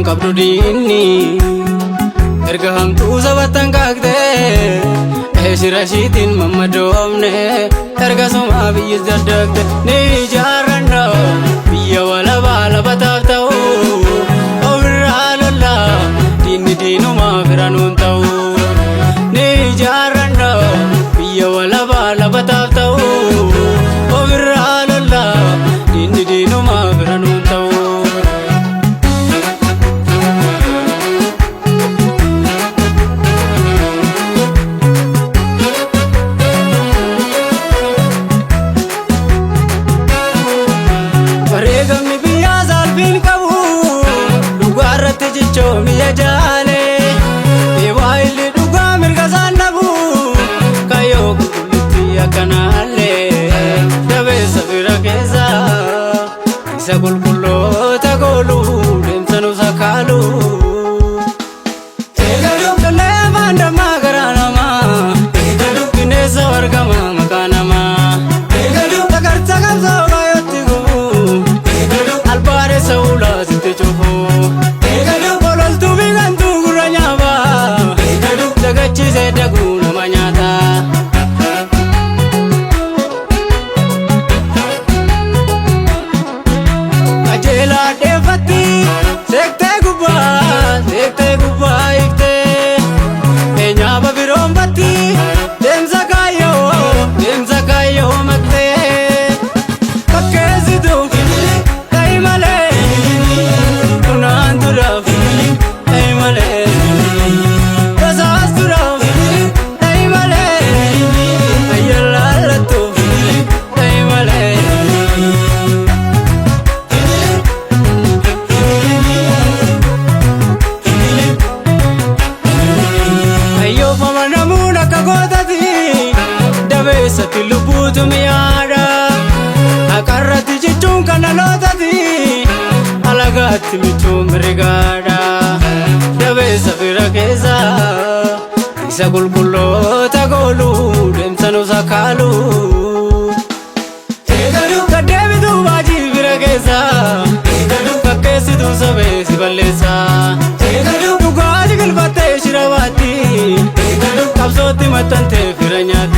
qabdu diinni erga hamtuu sabatan kaakte shirashiitiin mammadoomne erga sumaa biyyi daddaqte ni ijaarranna biyya walabaa labataaf ta'u ofirraa lolla diinni diinumaa firanuun ta'u ni ijaarranna biyya walabaa labataaf ta'u ofirraa lolla diinni diinumaa firanuun ta'u. Wareegamni biyya salphiin qabu dhugaarratti jechoomiyya jaale eewaa illee dhugaa mirga isaan dhabu kayyoo qulqullutti akkanaallee dabeessa fira keessa isa qulqulloota goolu deemsa nu sakkaalu eegaluuf tollee maandammaa garaa namaa eegaluuf bineensa wargama maqaa namaa eegaluuf tagarsa qabsoo baay'ootti gubu albaare saulaa sitte chofo eegaluuf ololtuu biqiltuu gurra nyaaba eegaluuf dagachiisee daguu nama nyaata. Qajeelaa dheeffatti seektee gubbaa hiiktee eenyaaba biroon batti deemsa kaayyoo maktee fakkeessituu ta'e malee kunaan turaaf ta'e malee basaas turaaf ta'e malee ayyan laallattuuf ta'e malee. Ayyoofama namuun akka gootati dabeessatti lubbuutu mi'aadha haqarratti jechuun kan dhalootati alagaatti michuun mirigaadha dabeessa fira keessa isa qulqulloota goolu deemsa nu sakkaalu eegaluuf gaddeebituu baajii fira keessa eegaluuf fakkeessituu sobee si balleessa eegaluuf dhugaati gilfattee shira baatti eegaluuf qabsootti maxxantee fira nyaatti.